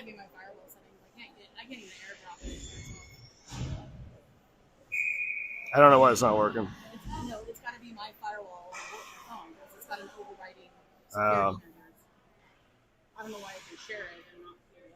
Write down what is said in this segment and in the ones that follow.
to be my firewall settings. I can't even airdrop it. I don't know why it's not working. It's got to be my firewall on my phone because it's got an overriding security measures. I don't know why I can share it and not share it.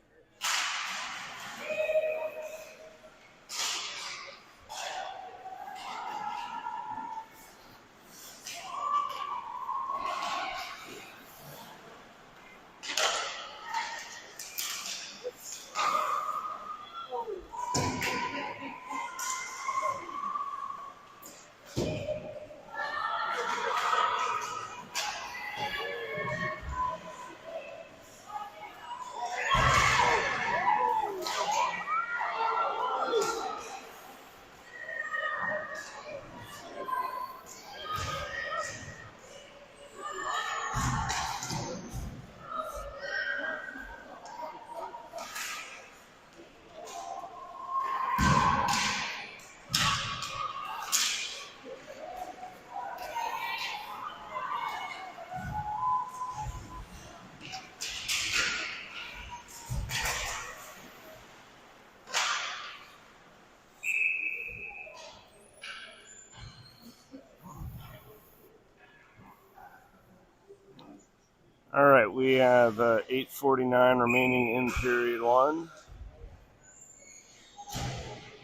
All right, we have 8:49 remaining in period one.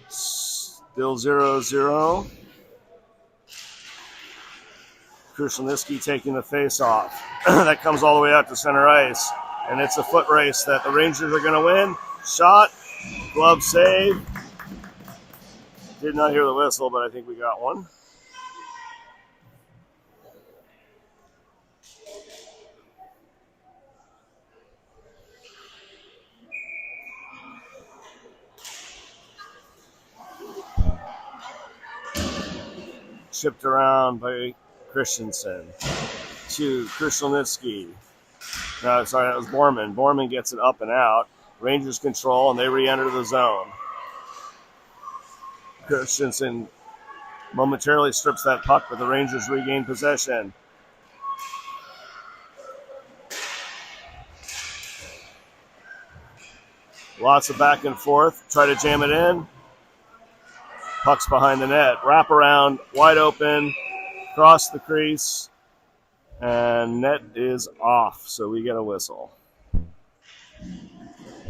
Still 0-0. Krushelnicki taking the face off. That comes all the way out to center ice. And it's a foot race that the Rangers are going to win. Shot, glove save. Did not hear the whistle, but I think we got one. Chipped around by Christensen to Krushelnicki. No, sorry, that was Borman. Borman gets it up and out. Rangers control, and they re-enter the zone. Christensen momentarily strips that puck, but the Rangers regain possession. Lots of back and forth. Try to jam it in. Puck's behind the net. Wrap around, wide open, cross the crease, and net is off, so we get a whistle.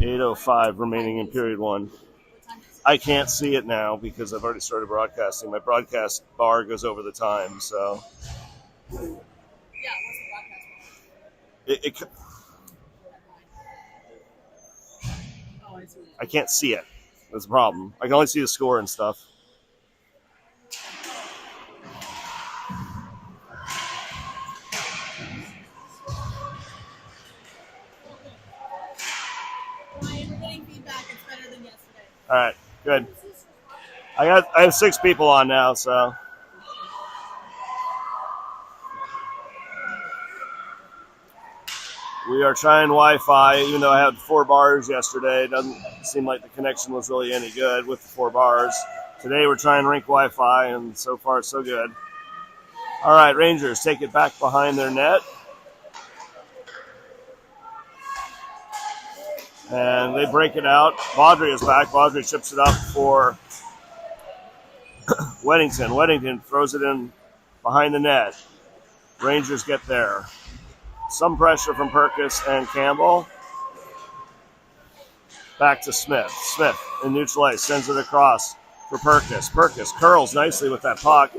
8:05 remaining in period one. I can't see it now because I've already started broadcasting. My broadcast bar goes over the time, so. Yeah, what's the broadcast bar? Oh, I see. I can't see it. That's the problem. I can only see the score and stuff. We're getting feedback. It's better than yesterday. All right, good. I have 6 people on now, so. We are trying Wi-Fi, even though I had 4 bars yesterday. It doesn't seem like the connection was really any good with the 4 bars. Today we're trying rink Wi-Fi, and so far so good. All right, Rangers take it back behind their net. And they break it out. Baudry is back. Baudry chips it up for Weddington. Weddington throws it in behind the net. Rangers get there. Some pressure from Perkis and Campbell. Back to Smith. Smith in neutral ice sends it across for Perkis. Perkis curls nicely with that puck.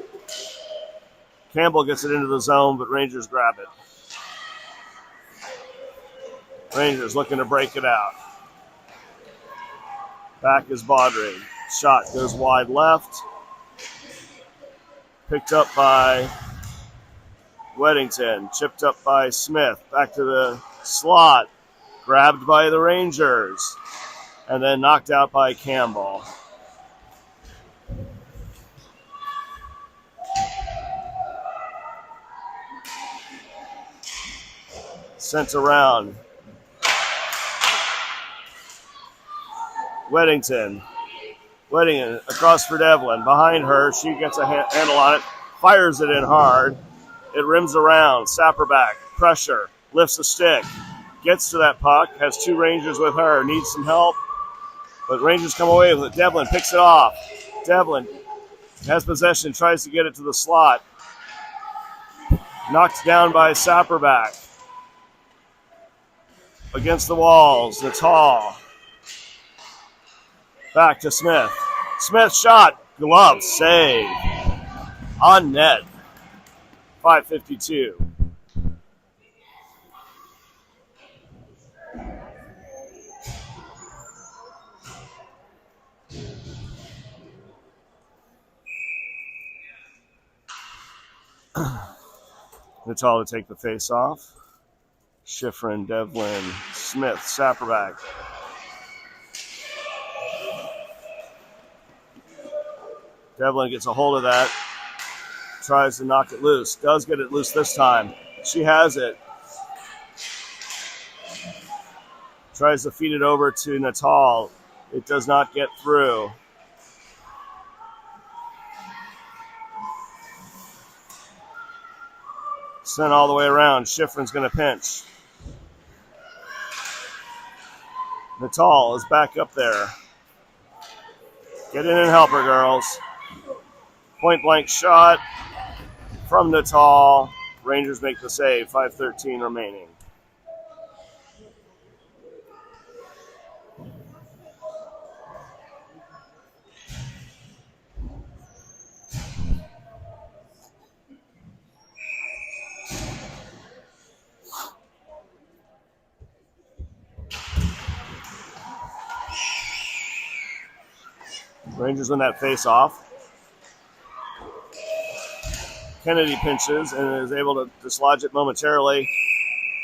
Campbell gets it into the zone, but Rangers grab it. Rangers looking to break it out. Back is Baudry. Shot goes wide left. Picked up by Weddington. Chipped up by Smith. Back to the slot. Grabbed by the Rangers. And then knocked out by Campbell. Sent around. Weddington across for Devlin. Behind her, she gets a handle on it, fires it in hard. It rims around. Sapperback, pressure, lifts the stick. gets to that puck, has two Rangers with her, needs some help, but Rangers come away with it. Devlin picks it off. Devlin has possession, tries to get it to the slot. Knocked down by Sapperback. Against the walls, Natal. Back to Smith. Smith shot, glove, save. On net. 5:52. Natal to take the face off. Schifrin, Devlin, Smith, Sapperback. Devlin gets a hold of that. Tries to knock it loose. Does get it loose this time. She has it. Tries to feed it over to Natal. It does not get through. Sent all the way around. Schifrin's going to pinch. Natal is back up there. Get in and help her, girls. Point blank shot from Natal. Rangers make the save. 5:13 remaining. Rangers win that face-off. Kennedy pinches and is able to dislodge it momentarily.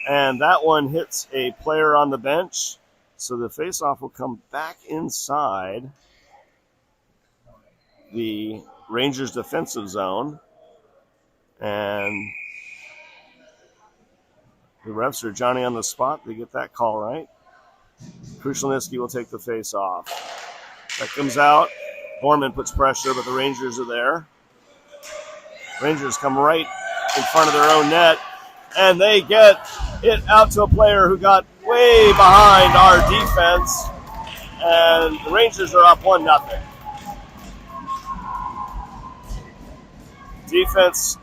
And that one hits a player on the bench. So the face-off will come back inside the Rangers defensive zone. And the refs are Johnny on the spot. They get that call right. Krushelnyski will take the face-off. That comes out. Borman puts pressure, but the Rangers are there. Rangers come right in front of their own net, and they get it out to a player who got way behind our defense, and the Rangers are up 1-0. Defense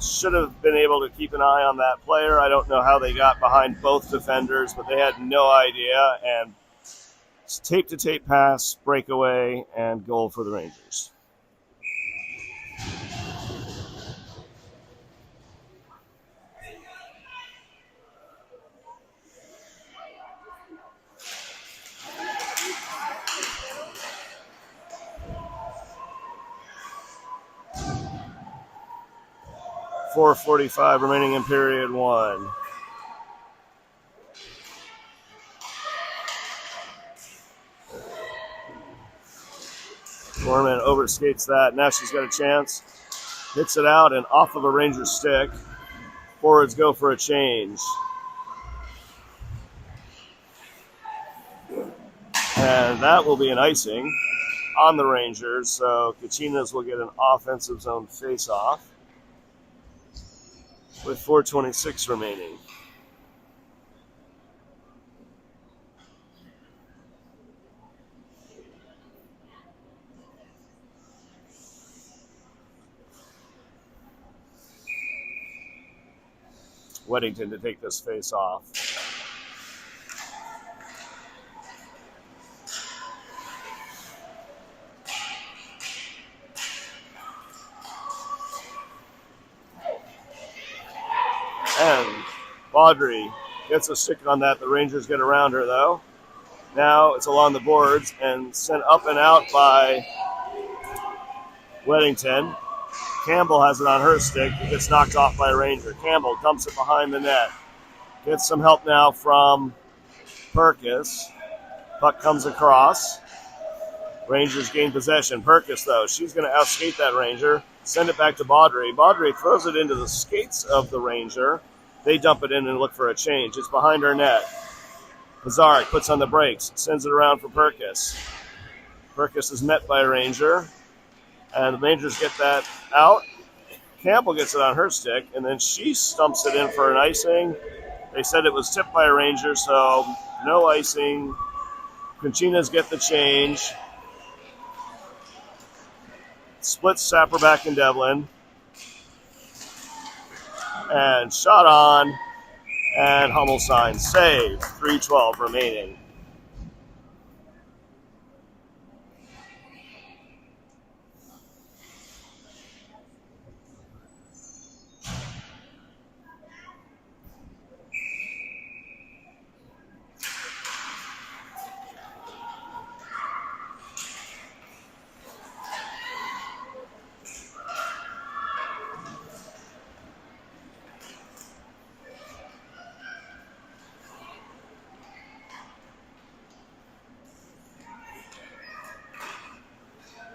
should have been able to keep an eye on that player. I don't know how they got behind both defenders, but they had no idea, and tape-to-tape pass, breakaway, and goal for the Rangers. .445 remaining in period one. Borman overskates that. Now she's got a chance. Hits it out and off of a Ranger stick. Forwards go for a change. And that will be an icing on the Rangers. So Kachinas will get an offensive zone face-off with 4:26 remaining. Weddington to take this face off. And Baudry gets a stick on that. The Rangers get around her, though. Now it's along the boards and sent up and out by Weddington. Campbell has it on her stick. It gets knocked off by a Ranger. Campbell dumps it behind the net. Gets some help now from Perkis. Puck comes across. Rangers gain possession. Perkis, though, she's going to outskate that Ranger. Send it back to Baudry. Baudry throws it into the skates of the Ranger. They dump it in and look for a change. It's behind her net. Pizarnik puts on the brakes. Sends it around for Perkis. Perkis is met by a Ranger. And the Rangers get that out. Campbell gets it on her stick, and then she stumps it in for an icing. They said it was tipped by a ranger, so no icing. Kachinas get the change. Splits Sapperback and Devlin. And shot on. And Hummelstein save. 3:12 remaining.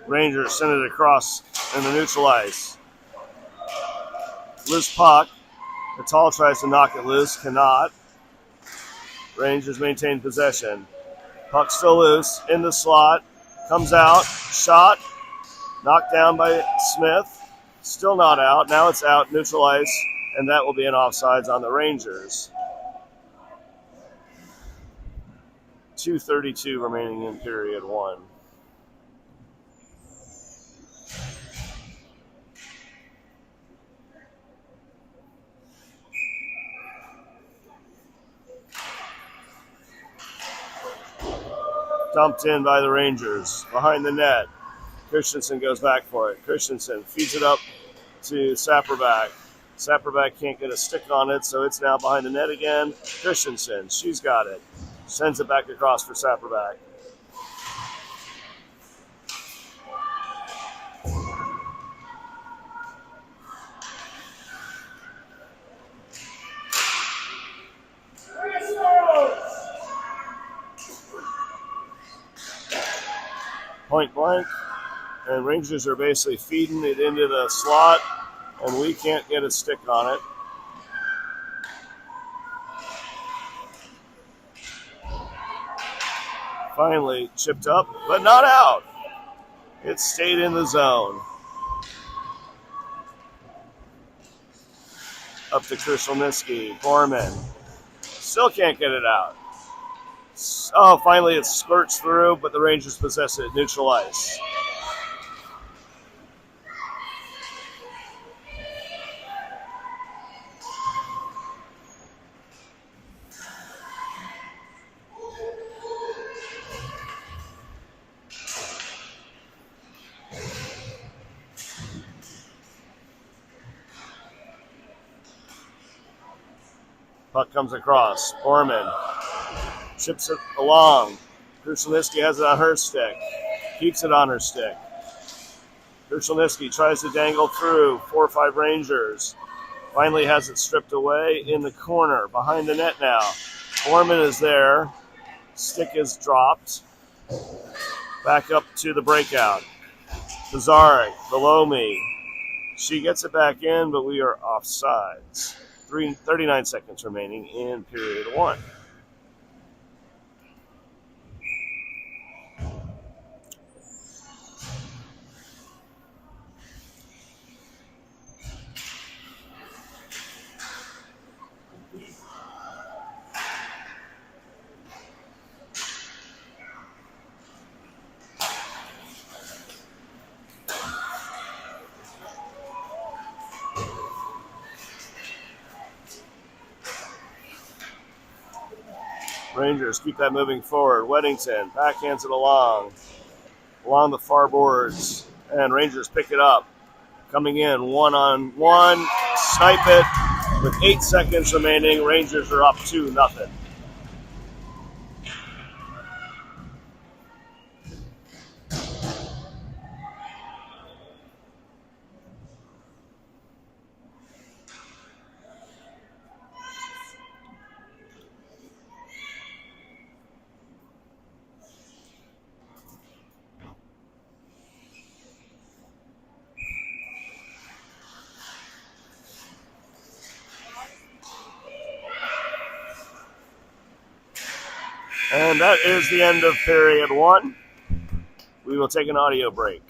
Rangers send it across in the neutral ice. Loose puck. Natal tries to knock it loose, cannot. Rangers maintain possession. Puck still loose, in the slot, comes out, shot, knocked down by Smith, still not out. Now it's out, neutral ice, and that will be an offsides on the Rangers. 2:32 remaining in period one. Dumped in by the Rangers. Behind the net. Christensen goes back for it. Christensen feeds it up to Sapperback. Sapperback can't get a stick on it, so it's now behind the net again. Christensen, she's got it. Sends it back across for Sapperback. Point blank, and Rangers are basically feeding it into the slot, and we can't get a stick on it. Finally chipped up, but not out. It stayed in the zone. Up to Krushelnyski. Borman still can't get it out. Oh, finally it squirts through, but the Rangers possess it. Neutral ice. Puck comes across. Borman chips it along. Krushelnyski has it on her stick. Keeps it on her stick. Krushelnyski tries to dangle through. 4 or 5 Rangers. Finally has it stripped away in the corner. Behind the net now. Borman is there. Stick is dropped. Back up to the breakout. Pizarnik below me. She gets it back in, but we are offsides. 39 seconds remaining in period one. Rangers keep that moving forward. Weddington backhands it along the far boards, and Rangers pick it up. Coming in 1-on-1, snipe it with 8 seconds remaining. Rangers are up 2-0. And that is the end of period one. We will take an audio break.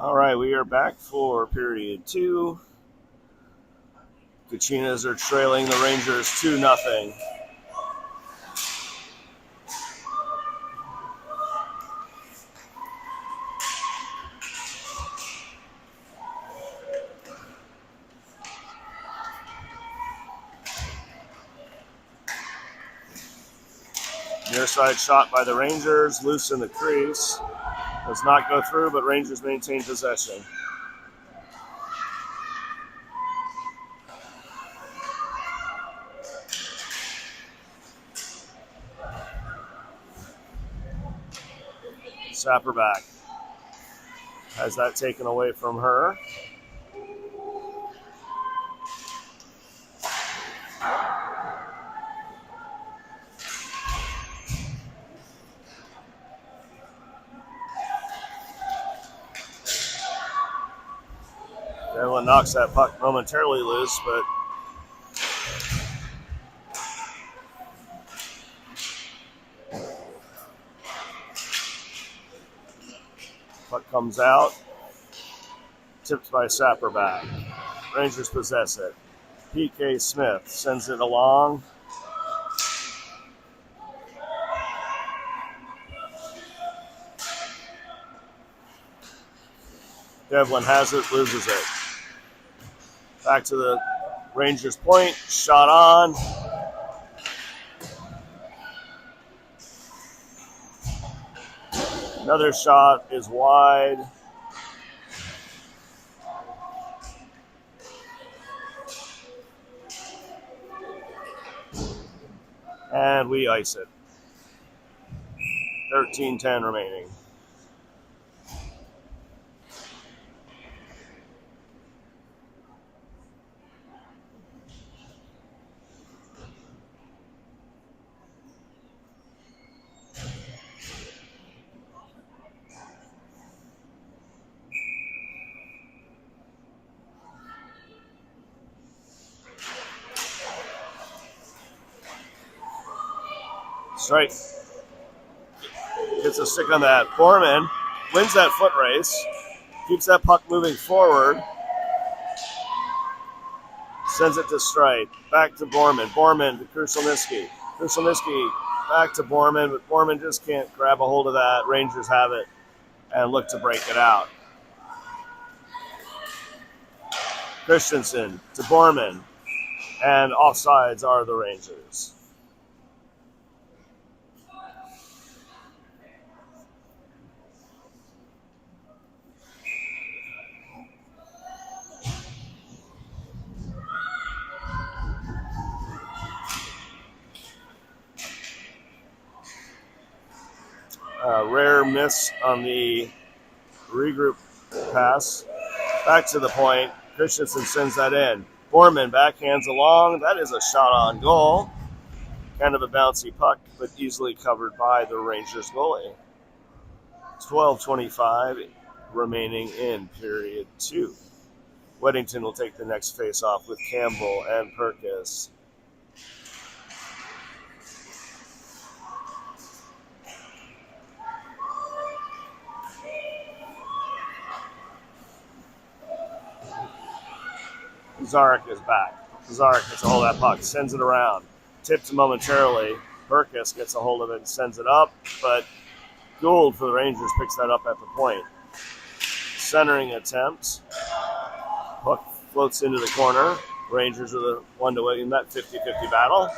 All right, we are back for period 2. Kachinas are trailing the Rangers 2-0. Near side shot by the Rangers, loose in the crease. Does not go through, but Rangers maintain possession. Sapperback has that taken away from her. Devlin knocks that puck momentarily loose, but puck comes out. Tipped by Sapperback. Rangers possess it. P.K. Smith sends it along. Devlin has it, loses it. Back to the Rangers point. Shot on. Another shot is wide. And we ice it. 13:10 remaining. Strike. Gets a stick on that. Borman wins that foot race. Keeps that puck moving forward. Sends it to Strite. Back to Borman. Borman to Krushelnyski. Krushelnyski back to Borman, but Borman just can't grab a hold of that. Rangers have it and look to break it out. Christensen to Borman. And offsides are the Rangers. Rare miss on the regroup pass. Back to the point. Christensen sends that in. Borman backhands along. That is a shot on goal. Kind of a bouncy puck, but easily covered by the Rangers goalie. 12:25 remaining in period 2. Weddington will take the next face-off with Campbell and Perkis. Zarek is back. Zarek gets a hold of that puck, sends it around, tipped momentarily. Perkis gets a hold of it and sends it up, but Gould for the Rangers picks that up at the point. Centering attempt. Puck floats into the corner. Rangers are the one to win that 50-50 battle.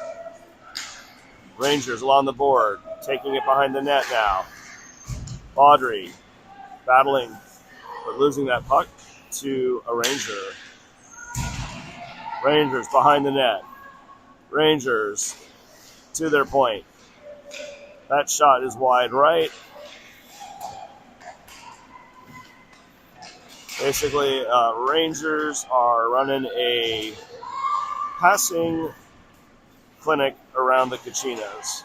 Rangers along the board, taking it behind the net now. Baudry battling, but losing that puck to a Ranger. Rangers behind the net. Rangers to their point. That shot is wide right. Basically, Rangers are running a passing clinic around the Kachinas.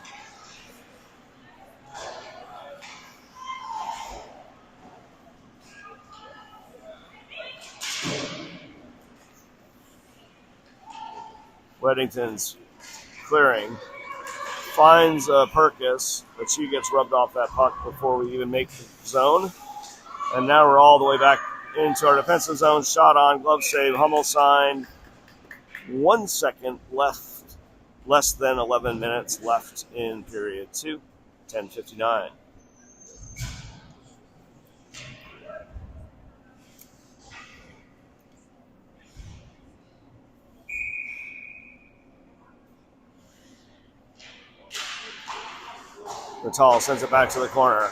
Weddington's clearing. Finds Perkis, but she gets rubbed off that puck before we even make the zone. And now we're all the way back into our defensive zone. Shot on, glove save, Hummel signed. 1 second left, less than 11 minutes left in period 2, 10:59. Natal sends it back to the corner.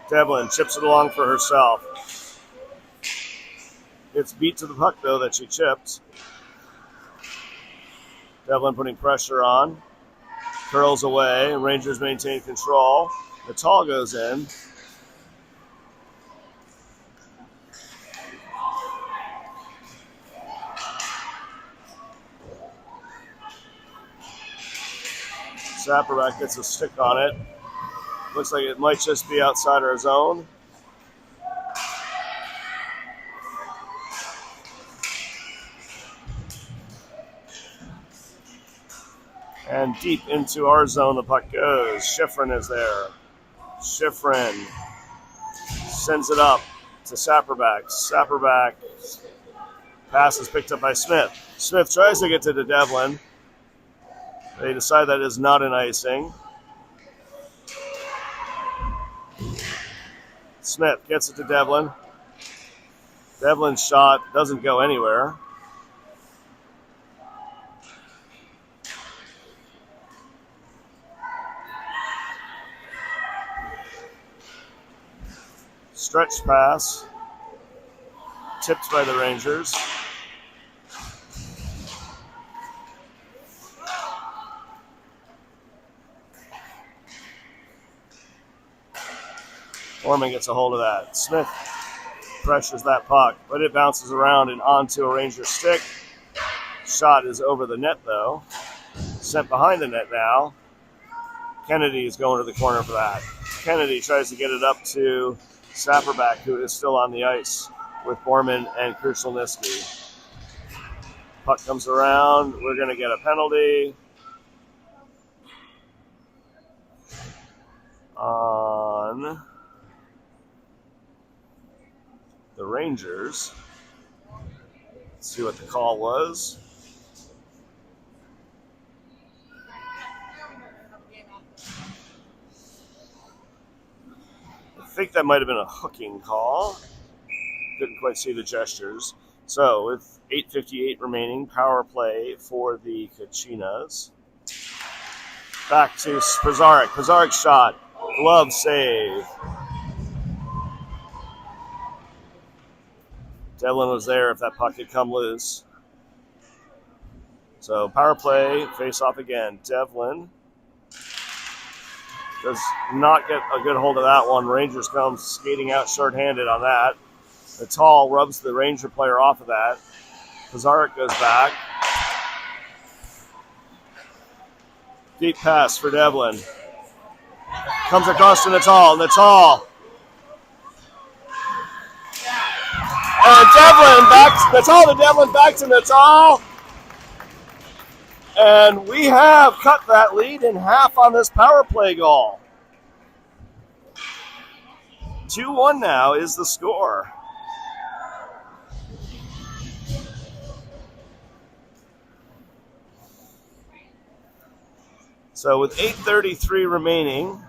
Devlin chips it along for herself. It's beat to the puck, though, that she chipped. Devlin putting pressure on. Curls away. Rangers maintain control. Natal goes in. Zapperback gets a stick on it. Looks like it might just be outside our zone. And deep into our zone the puck goes. Schifrin is there. Schifrin sends it up to Sapperback. Sapperback pass is picked up by Smith. Smith tries to get to the Devlin. They decide that is not an icing. Smith gets it to Devlin. Devlin's shot doesn't go anywhere. Stretch pass. Tipped by the Rangers. Orman gets a hold of that. Smith pressures that puck, but it bounces around and onto a Ranger stick. Shot is over the net, though. Sent behind the net now. Kennedy is going to the corner for that. Kennedy tries to get it up to Sapperback, who is still on the ice with Borman and Krushelnyski. Puck comes around. We're going to get a penalty on the Rangers. Let's see what the call was. I think that might have been a hooking call. Couldn't quite see the gestures. So with 8:58 remaining, power play for the Kachinas. Back to Pizarnik. Pizarnik's shot. Glove save. Devlin was there if that puck had come loose. So power play, face off again. Devlin does not get a good hold of that one. Rangers come skating out shorthanded on that. Natal rubs the Ranger player off of that. Pizarnik goes back. Deep pass for Devlin. Comes across to Natal. Natal. And Devlin back. Natal to Devlin, back to Natal. And we have cut that lead in half on this power play goal. 2-1 now is the score. So with 8:33 remaining,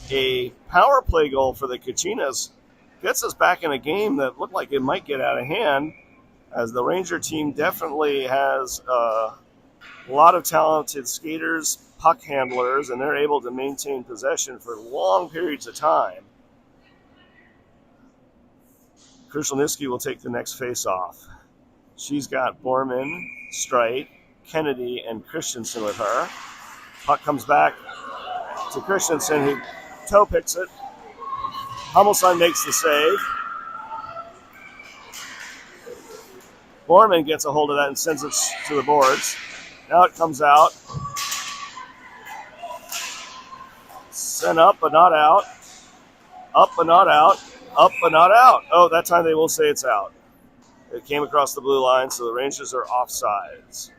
a power play goal for the Kachinas gets us back in a game that looked like it might get out of hand, as the Ranger team definitely has a lot of talented skaters, puck handlers, and they're able to maintain possession for long periods of time. Krushelnyski will take the next face-off. She's got Borman, Streit, Kennedy, and Christensen with her. Puck comes back to Christensen, who toe picks it. Hummelson makes the save. Borman gets a hold of that and sends it to the boards. Now it comes out. Sent up but not out. Up but not out. Up but not out. Oh, that time they will say it's out. It came across the blue line, so the Rangers are offsides.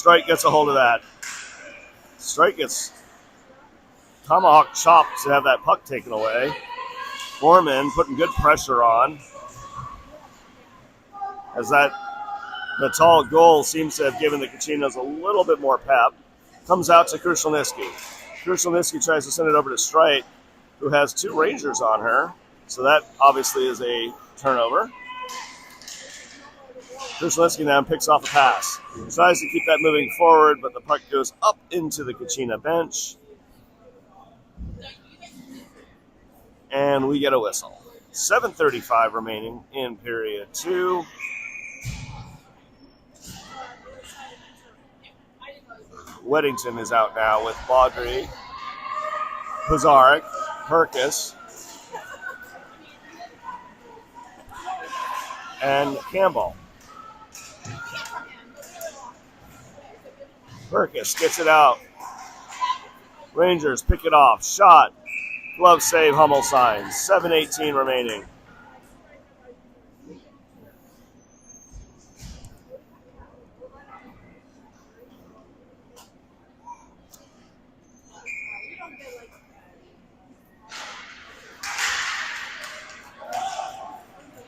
Strike gets a hold of that. Strike gets tomahawk chopped to have that puck taken away. Foreman putting good pressure on. As that Natal goal seems to have given the Kachinas a little bit more pep. Comes out to Krushelnyski. Krushelnyski tries to send it over to Strike, who has 2 Rangers on her. So that obviously is a turnover. Krushelnyski now picks off a pass. Tries to keep that moving forward, but the puck goes up into the Kachina bench. And we get a whistle. 7:35 remaining in period 2. Weddington is out now with Baudry, Pizarnik, Perkis, and Campbell. Perkis gets it out. Rangers pick it off. Shot. Glove save, Hummel signs. 7:18 remaining.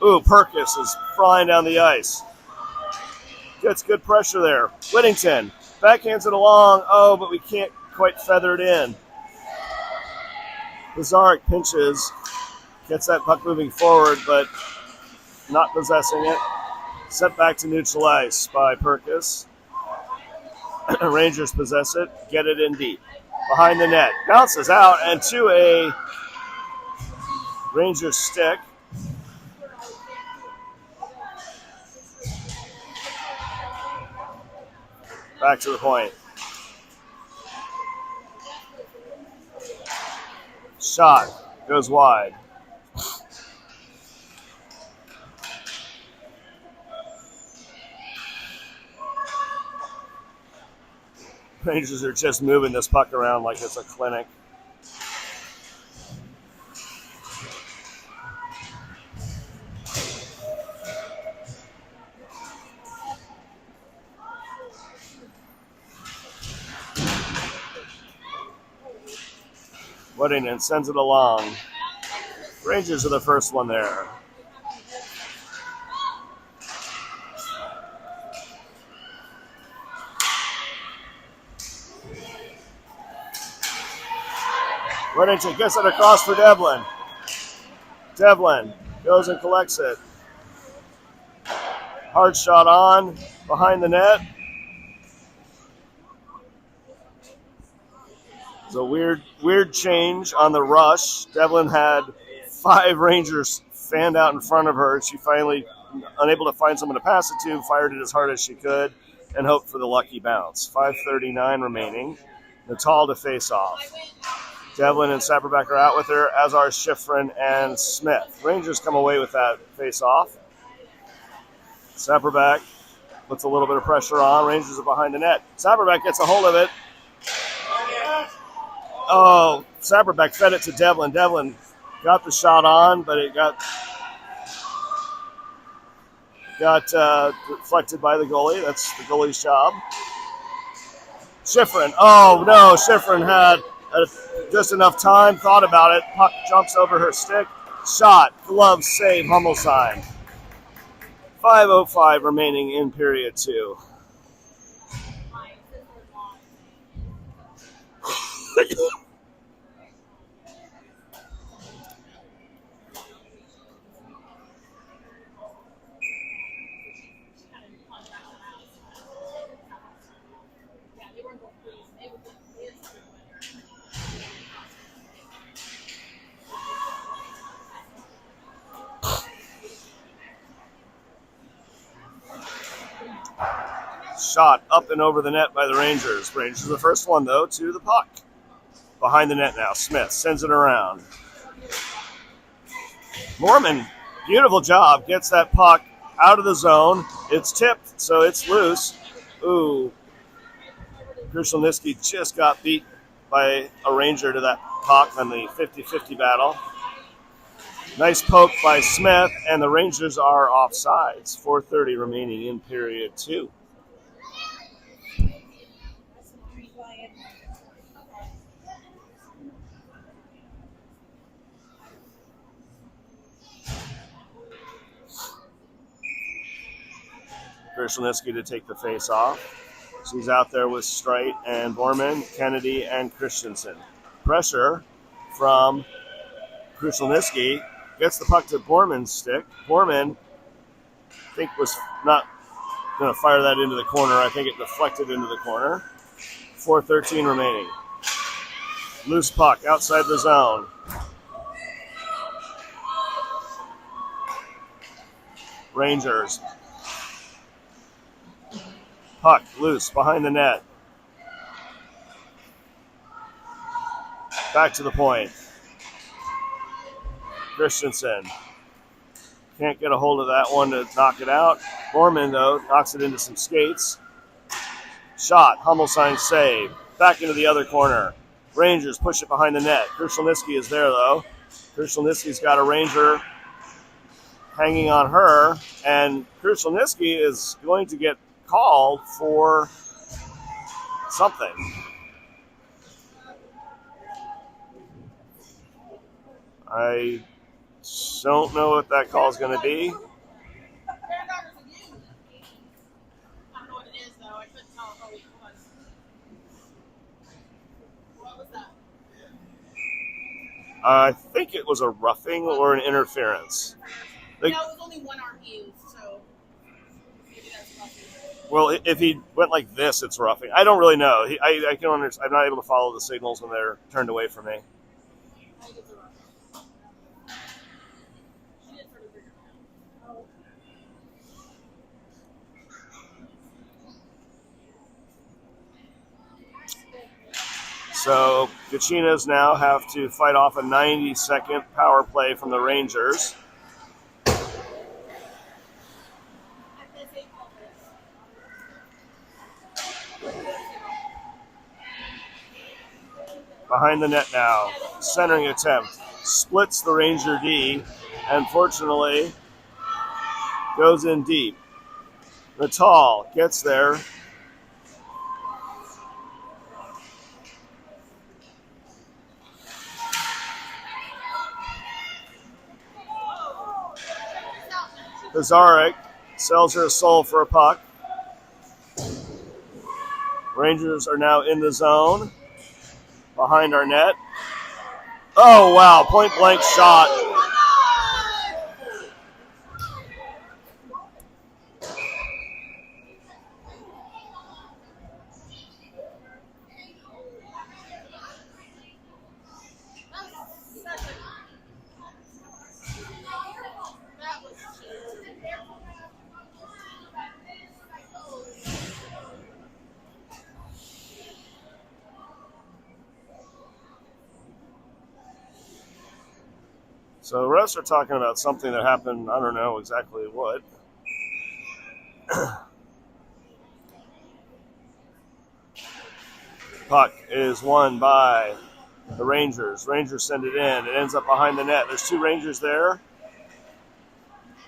Ooh, Perkis is flying down the ice. Gets good pressure there. Whittington backhands it along. Oh, but we can't quite feather it in. Pizarnik pinches, gets that puck moving forward, but not possessing it. Sent back to neutral ice by Perkis. Rangers possess it, get it in deep. Behind the net, bounces out and to a Rangers stick. Back to the point. Shot goes wide. Rangers are just moving this puck around like it's a clinic. Weddington sends it along. Rangers are the first one there. Weddington gets it across for Devlin. Devlin goes and collects it. Hard shot on, behind the net. It's a weird change on the rush. Devlin had 5 Rangers fanned out in front of her. She finally, unable to find someone to pass it to, fired it as hard as she could and hoped for the lucky bounce. 5:39 remaining. Natal to face off. Devlin and Saperbeck are out with her, as are Schifrin and Smith. Rangers come away with that face off. Saperbeck puts a little bit of pressure on. Rangers are behind the net. Saperbeck gets a hold of it. Oh, Saperbeck fed it to Devlin. Devlin got the shot on, but it got deflected by the goalie. That's the goalie's job. Schifrin. Oh, no. Schifrin had just enough time, thought about it. Puck jumps over her stick. Shot. Glove save. Hummelsheim. 5:05 remaining in period 2. Shot up and over the net by the Rangers. Rangers are the first one, though, to the puck. Behind the net now. Smith sends it around. Mormon, beautiful job. Gets that puck out of the zone. It's tipped, so it's loose. Ooh. Krushelnyski just got beat by a Ranger to that puck on the 50-50 battle. Nice poke by Smith, and the Rangers are offsides. 4:30 remaining in period 2. Krushelnicki to take the face off. She's out there with Strite and Borman, Kennedy, and Christensen. Pressure from Krushelnicki. Gets the puck to Borman's stick. Borman, I think, was not going to fire that into the corner. I think it deflected into the corner. 4:13 remaining. Loose puck outside the zone. Rangers. Puck loose behind the net. Back to the point. Christensen can't get a hold of that one to knock it out. Borman, though, knocks it into some skates. Shot. Hummelstein save. Back into the other corner. Rangers push it behind the net. Krushelnicki is there, though. Krushelnicki's got a Ranger hanging on her, and Krushelnicki is going to get called for something. I don't know what that call is going to be. I don't know what it is, though. I couldn't tell how it was. What was that? I think it was a roughing or an interference. No, it was only one arm used, so maybe that's roughing. Well, if he went like this, it's roughing. I don't really know. I can understand. I'm not able to follow the signals when they're turned away from me. I think it's a roughing. She did sort of figure it out. So Kachinas now have to fight off a 90-second power play from the Rangers. Behind the net now. Centering attempt. Splits the Ranger D. And fortunately, goes in deep. Natal gets there. Pizarnik sells her soul for a puck. Rangers are now in the zone. Behind our net. Oh, wow. Point blank shot. So the refs are talking about something that happened, I don't know exactly what. Puck is won by the Rangers. Rangers send it in. It ends up behind the net. There's two Rangers there.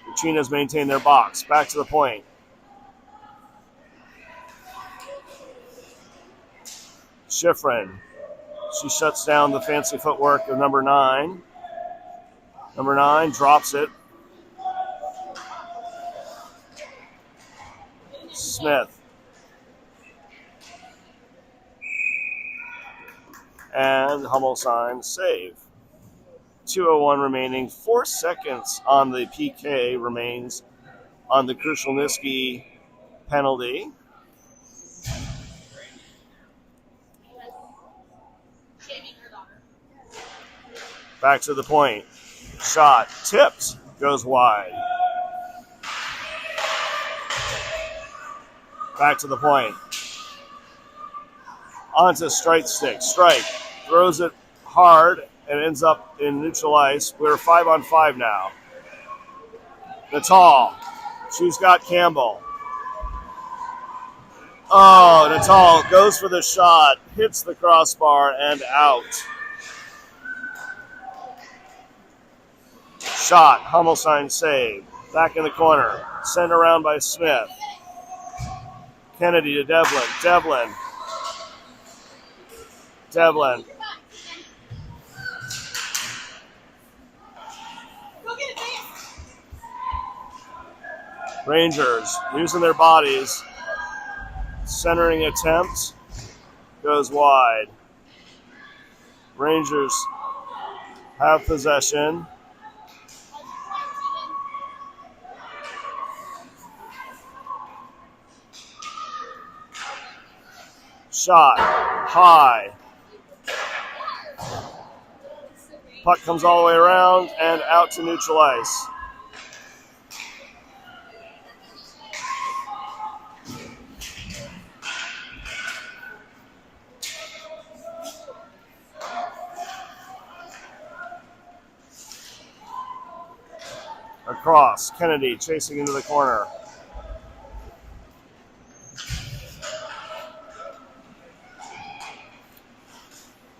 The Kachinas maintain their box. Back to the point. Schifrin. She shuts down the fancy footwork of number 9. Number 9 drops it. Smith. And Hummelstein save. 2:01 remaining. 4 seconds on the PK remains on the Krushelnicki penalty. Back to the point. Shot. Tipped. Goes wide. Back to the point. Onto strike stick. Strike. Throws it hard and ends up in neutral ice. We're 5-on-5 now. Natal. She's got Campbell. Oh, Natal goes for the shot. Hits the crossbar and out. Shot. Hummelstein save. Back in the corner. Sent around by Smith. Kennedy to Devlin. Devlin. Rangers using their bodies. Centering attempt goes wide. Rangers have possession. Shot high. Puck comes all the way around and out to neutral ice. Across, Kennedy chasing into the corner.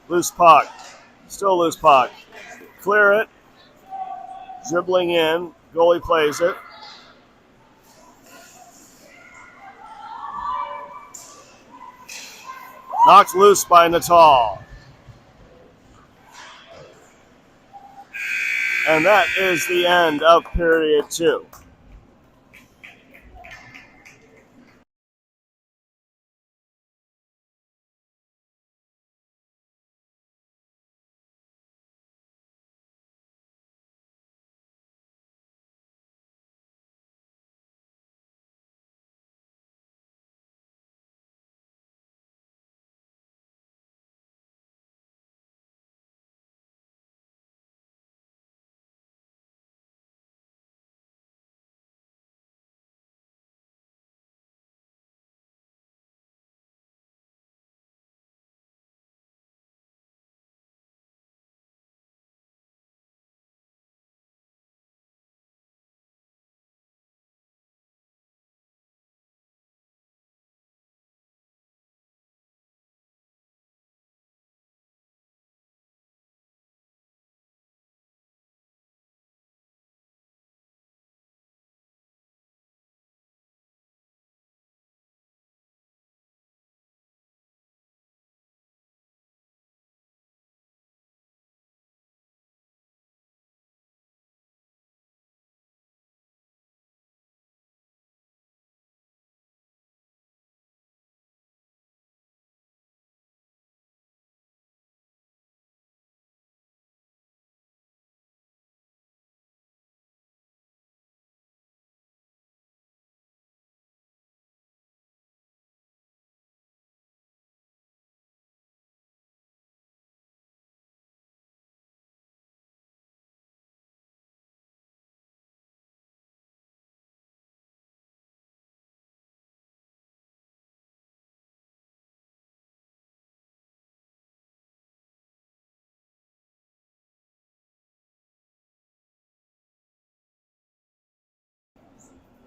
Loose puck, still loose puck. Clear it, dribbling in, goalie plays it. Knocked loose by Natal. And that is the end of period 2.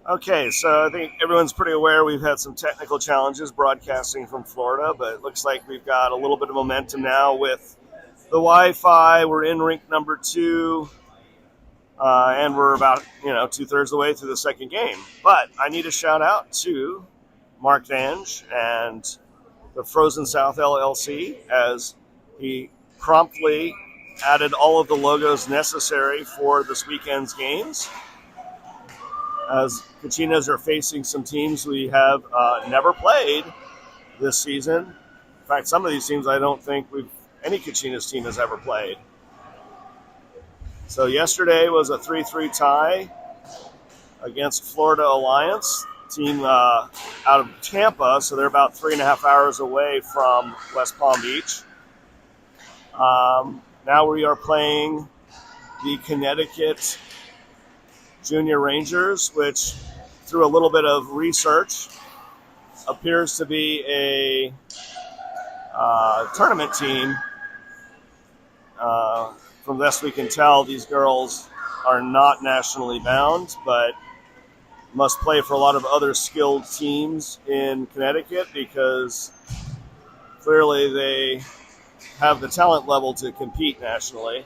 Okay, so I think everyone's pretty aware we've had some technical challenges broadcasting from Florida, but it looks like we've got a little bit of momentum now with the Wi-Fi. We're in rink number 2, and we're about 2/3 of the way through the second game. But I need a shout out to Mark Dange and the Frozen South LLC as he promptly added all of the logos necessary for this weekend's games. As Kachinas are facing some teams we have never played this season. In fact, some of these teams I don't think any Kachinas team has ever played. So yesterday was a 3-3 tie against Florida Alliance, team out of Tampa, so they're about 3.5 hours away from West Palm Beach. Now we are playing the Connecticut Junior Rangers, which through a little bit of research appears to be a tournament team. From this we can tell these girls are not nationally bound, but must play for a lot of other skilled teams in Connecticut because clearly they have the talent level to compete nationally.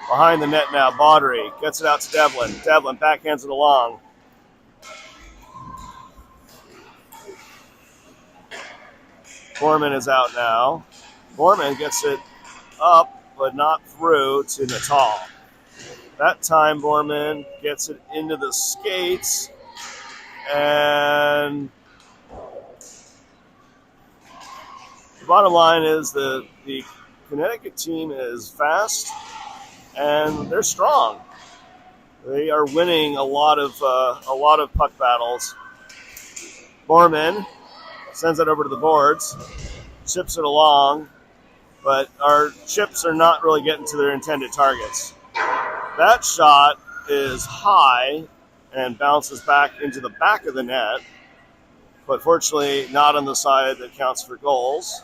Behind the net now, Baudry gets it out to Devlin. Devlin backhands it along. Gorman is out now. Gorman gets it up, but not through to Natal. That time Borman gets it into the skates, and the bottom line is the Connecticut team is fast and they're strong. They are winning a lot of puck battles. Borman sends it over to the boards, chips it along, but our chips are not really getting to their intended targets. That shot is high and bounces back into the back of the net, but fortunately not on the side that counts for goals.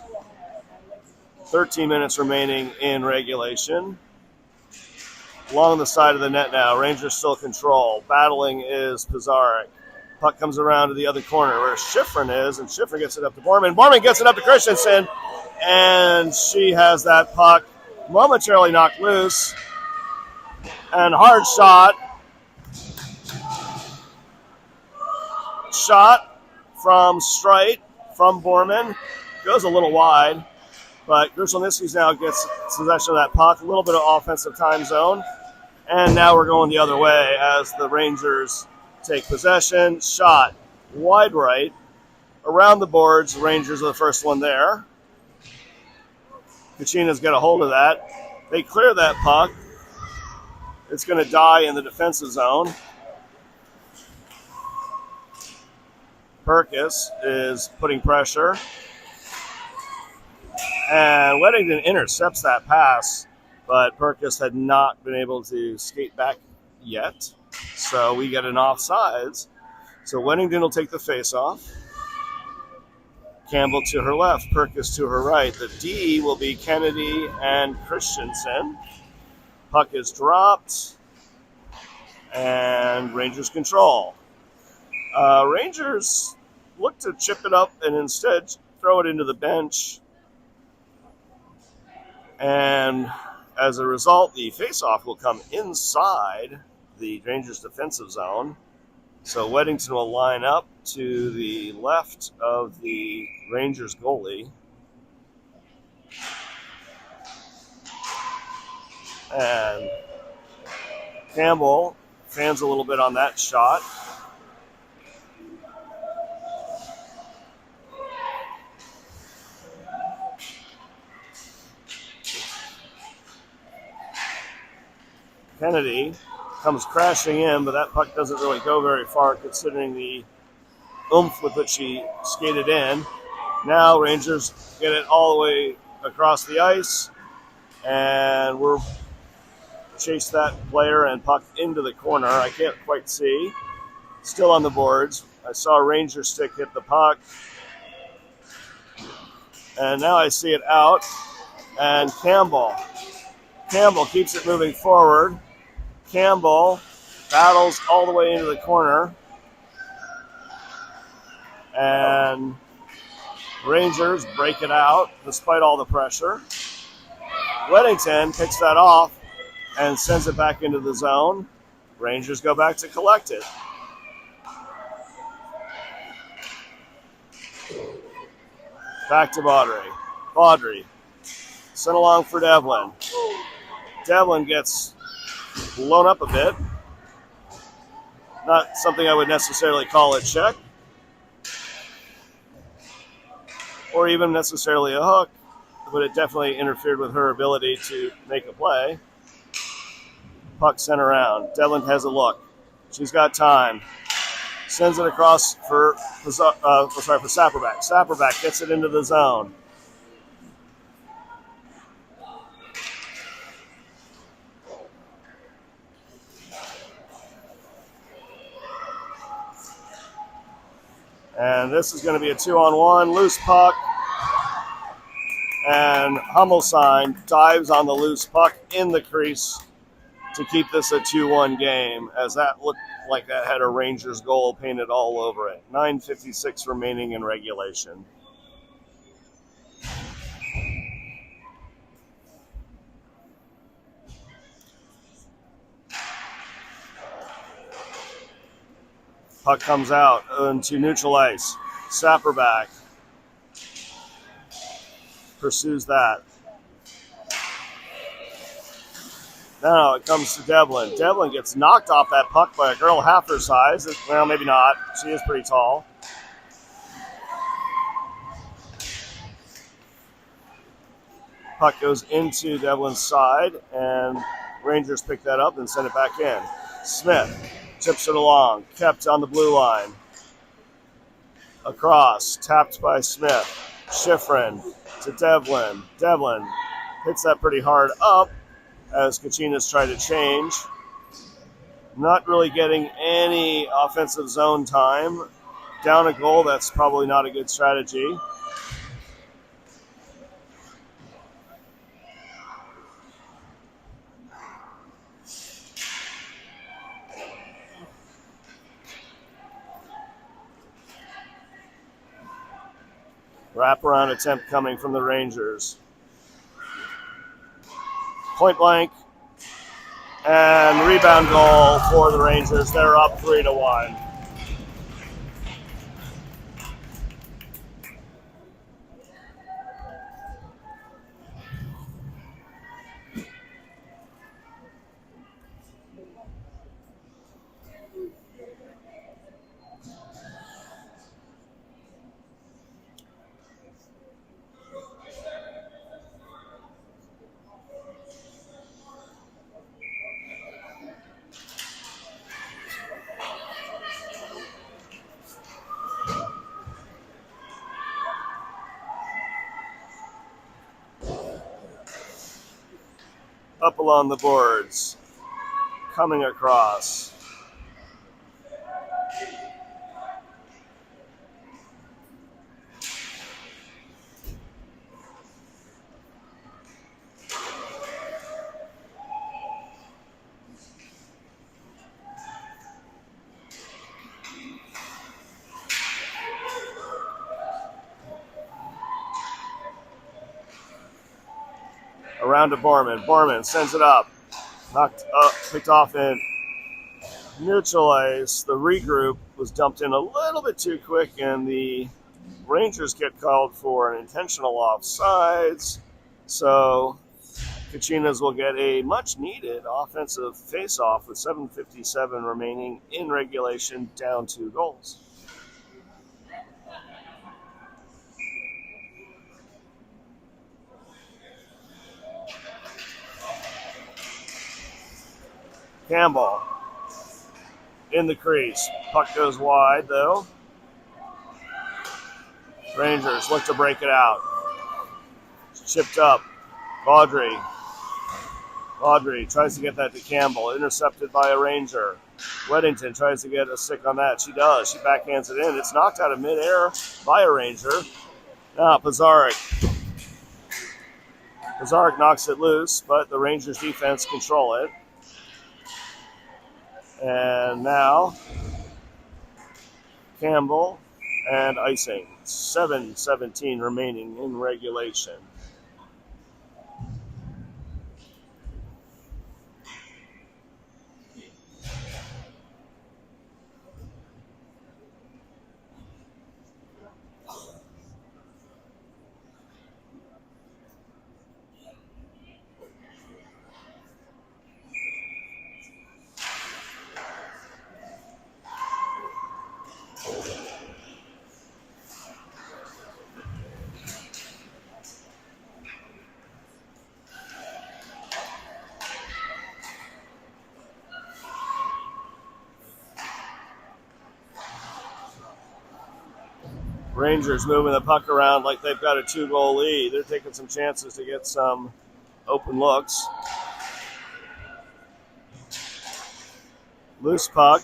13 minutes remaining in regulation. Along the side of the net now, Rangers still control. Battling is Pizarnik. Puck comes around to the other corner where Schifrin is, and Schifrin gets it up to Borman. Borman gets it up to Christensen, and she has that puck momentarily knocked loose. And hard shot. Shot from Streit, from Borman. Goes a little wide, but Grushelnicki now gets possession of that puck. A little bit of offensive time zone. And now we're going the other way as the Rangers take possession. Shot wide right. Around the boards, the Rangers are the first one there. Kachinas get a hold of that. They clear that puck. It's going to die in the defensive zone. Perkis is putting pressure. And Weddington intercepts that pass, but Perkis had not been able to skate back yet. So we get an offsides. So Weddington will take the face-off. Campbell to her left, Perkis to her right. The D will be Kennedy and Christensen. Puck is dropped, and Rangers control. Rangers look to chip it up and instead throw it into the bench. And as a result, the faceoff will come inside the Rangers defensive zone. So Weddington will line up to the left of the Rangers goalie. And Campbell fans a little bit on that shot. Kennedy comes crashing in, but that puck doesn't really go very far considering the oomph with which he skated in. Now Rangers get it all the way across the ice, and we're chase that player and puck into the corner. I can't quite see. Still on the boards. I saw a Ranger stick hit the puck. And now I see it out. And Campbell keeps it moving forward. Campbell battles all the way into the corner. And Rangers break it out despite all the pressure. Weddington picks that off and sends it back into the zone. Rangers go back to collect it. Back to Baudry. Baudry sent along for Devlin. Devlin gets blown up a bit. Not something I would necessarily call a check, or even necessarily a hook, but it definitely interfered with her ability to make a play. Puck sent around. Devlin has a look. She's got time. Sends it across for Saperback. Saperback gets it into the zone. And this is going to be a 2-on-1. Loose puck. And Hummelstein dives on the loose puck in the crease to keep this a 2-1 game, as that looked like that had a Rangers goal painted all over it. 9:56 remaining in regulation. Puck comes out into neutral ice. Saperback pursues that. Now it comes to Devlin. Devlin gets knocked off that puck by a girl half her size. Well, maybe not. She is pretty tall. Puck goes into Devlin's side, and Rangers pick that up and send it back in. Smith chips it along, kept on the blue line. Across, tapped by Smith. Schifrin to Devlin. Devlin hits that pretty hard up as Kachinas try to change. Not really getting any offensive zone time. Down a goal, that's probably not a good strategy. Wraparound attempt coming from the Rangers. Point blank. And rebound goal for the Rangers. They're up 3-1. Up along the boards. Coming across. Around to Borman. Borman sends it up. Knocked up, picked off in neutral ice. The regroup was dumped in a little bit too quick, and the Rangers get called for an intentional offsides. So Kachinas will get a much-needed offensive face-off with 7:57 remaining in regulation, down 2 goals. Campbell in the crease. Puck goes wide, though. Rangers look to break it out. Chipped up. Baudry tries to get that to Campbell. Intercepted by a Ranger. Weddington tries to get a stick on that. She does. She backhands it in. It's knocked out of midair by a Ranger. Now Pizarnik. Pizarnik knocks it loose, but the Rangers defense control it. And now Campbell and icing. 7:17 remaining in regulation. Rangers moving the puck around like they've got a 2-goal lead. They're taking some chances to get some open looks. Loose puck.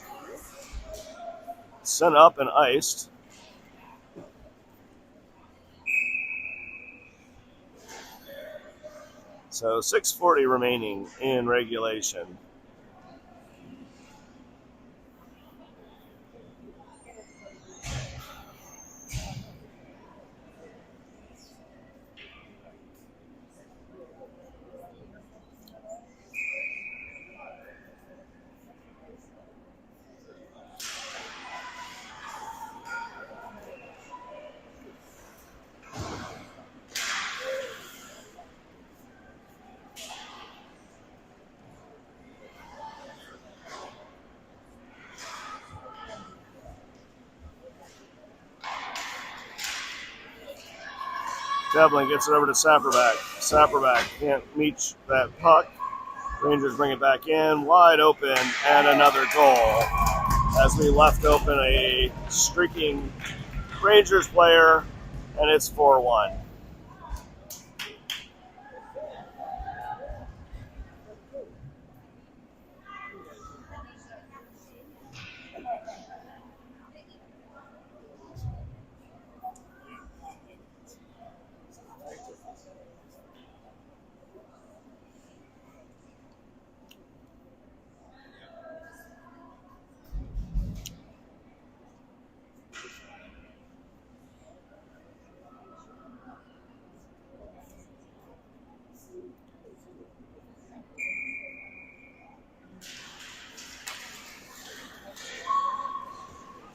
Sent up and iced. So 6:40 remaining in regulation. Devlin gets it over to Sapperback. Sapperback can't reach that puck. Rangers bring it back in, wide open, and another goal as we left open a streaking Rangers player, and it's 4-1.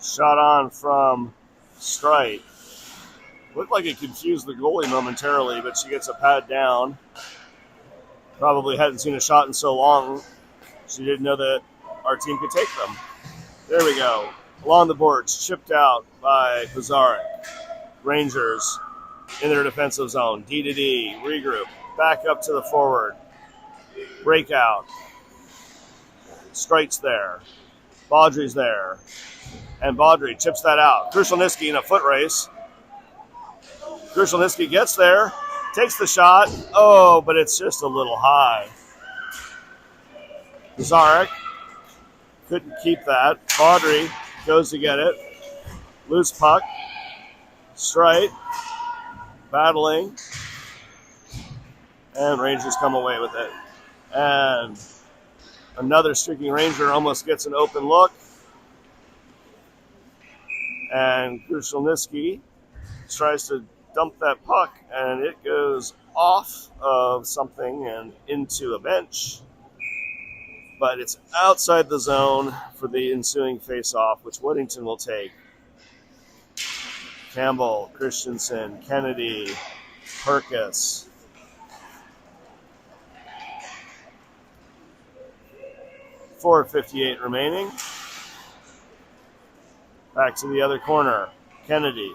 Shot on from Strite. Looked like it confused the goalie momentarily, but she gets a pad down. Probably hadn't seen a shot in so long. She didn't know that our team could take them. There we go. Along the boards, chipped out by Pizarnik. Rangers in their defensive zone. D-to-D, regroup. Back up to the forward. Breakout. Strite's there. Baudry's there. And Baudry chips that out. Krushelnyski in a foot race. Krushelnyski gets there, takes the shot. Oh, but it's just a little high. Pizarnik couldn't keep that. Baudry goes to get it. Loose puck. Strite battling. And Rangers come away with it. And another streaking Ranger almost gets an open look. And Krushelnyski tries to dump that puck, and it goes off of something and into a bench. But it's outside the zone for the ensuing face-off, which Whittington will take. Campbell, Christensen, Kennedy, Perkis. .458 remaining. Back to the other corner. Kennedy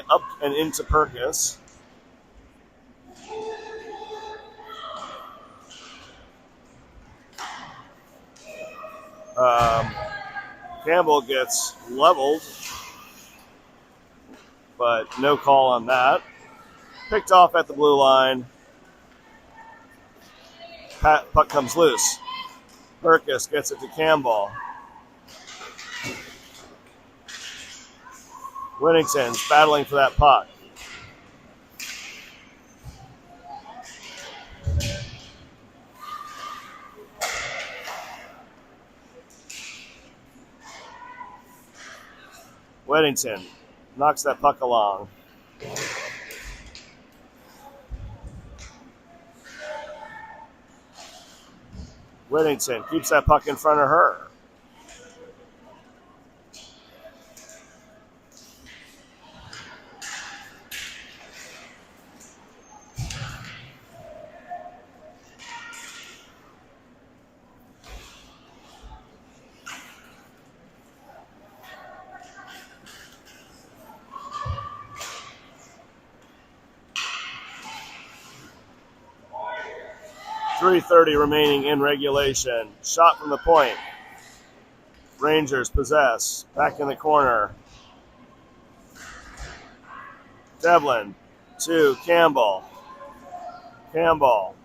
up and into Perkis. Campbell gets leveled, but no call on that. Picked off at the blue line. Puck comes loose. Perkis gets it to Campbell. Whittington's battling for that puck. Whittington knocks that puck along. Whittington keeps that puck in front of her. .330 remaining in regulation. Shot from the point. Rangers possess. Back in the corner. Devlin to Campbell. Campbell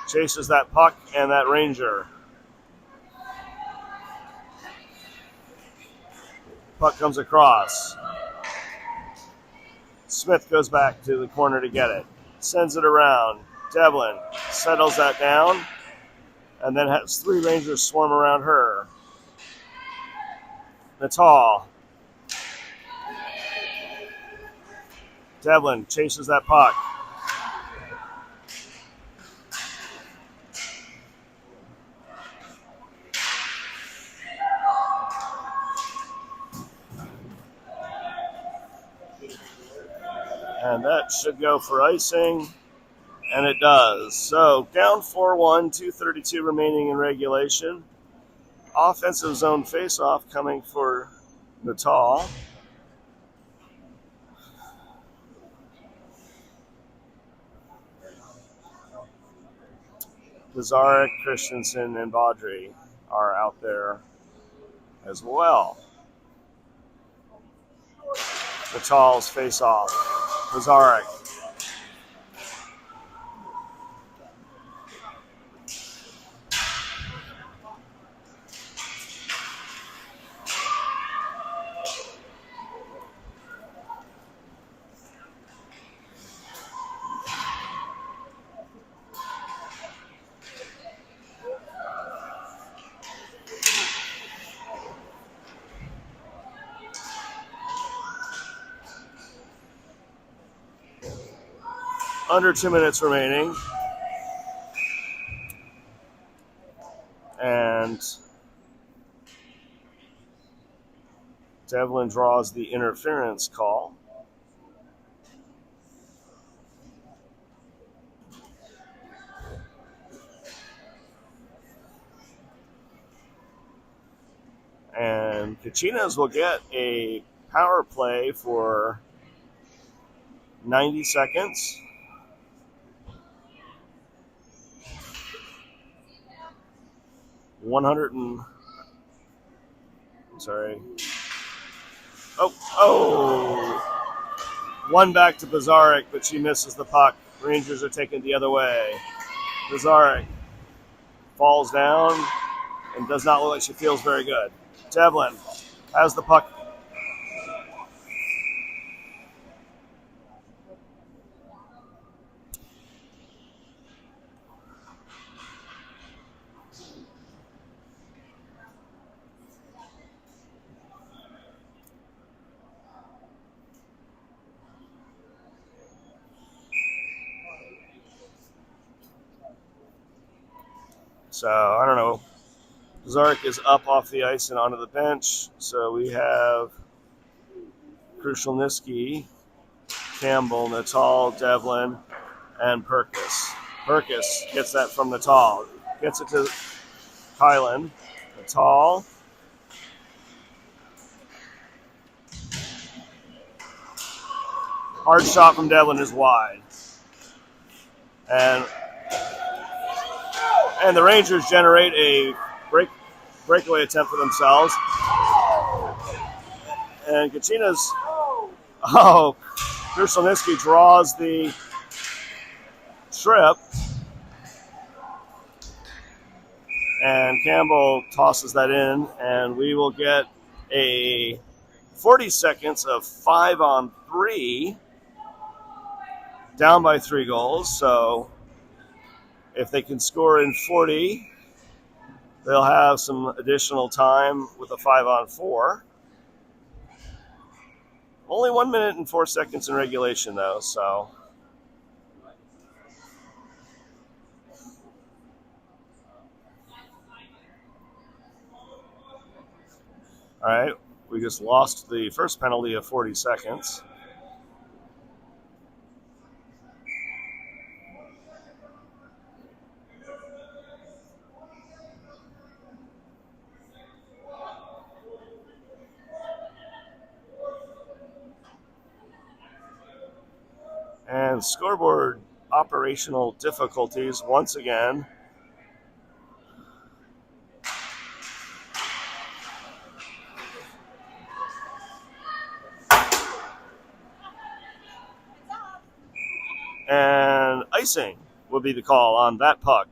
chases that puck and that Ranger. Puck comes across. Smith goes back to the corner to get it. Sends it around. Devlin settles that down and then has three Rangers swarm around her. Natal. Devlin chases that puck. And that should go for icing. And it does. So down 4-1, 2:32 remaining in regulation. Offensive zone face-off coming for Natal. Bizarre, Christensen, and Baudry are out there as well. Natal's face off. Bizarre. Under 2 minutes remaining. And Devlin draws the interference call. And Kachinas will get a power play for 90 seconds. One back to Bizarre, but she misses the puck. Rangers are taking it the other way. Bizarre falls down and does not look like she feels very good. Devlin has the puck. So, I don't know. Zarek is up off the ice and onto the bench. So we have Krushelnyski, Campbell, Natal, Devlin, and Perkis. Perkis gets that from Natal. Gets it to Kylan. Natal. Hard shot from Devlin is wide. And the Rangers generate a breakaway attempt for themselves. And Kachinas, Krushelnyski draws the trip. And Campbell tosses that in, and we will get a 40 seconds of 5-on-3, down by 3 goals. So if they can score in 40, they'll have some additional time with a 5-on-4. Only 1 minute and 4 seconds in regulation, though, so. All right, we just lost the first penalty of 40 seconds. And scoreboard operational difficulties once again. And icing will be the call on that puck.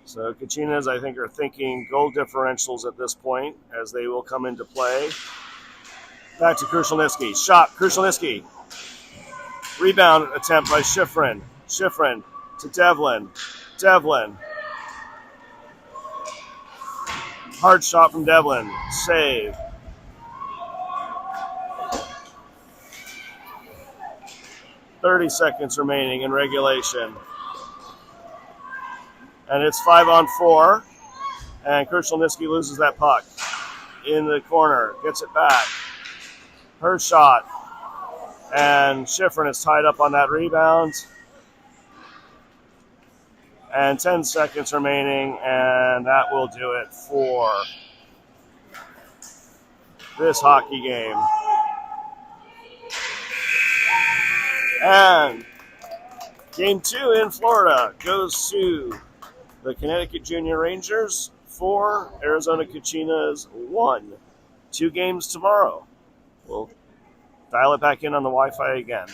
So Kachinas, I think, are thinking goal differentials at this point, as they will come into play. Back to Krushelnyski. Shot, Krushelnyski. Rebound attempt by Schifrin. Schifrin to Devlin. Devlin. Hard shot from Devlin. Save. .30 seconds remaining in regulation. And it's 5-on-4. And Krushelnyski loses that puck. In the corner. Gets it back. Her shot. And Schifrin is tied up on that rebound. And 10 seconds remaining, and that will do it for this hockey game. And game 2 in Florida goes to the Connecticut Junior Rangers 4, Arizona Kachinas 1. 2 games tomorrow. We'll dial it back in on the Wi-Fi again.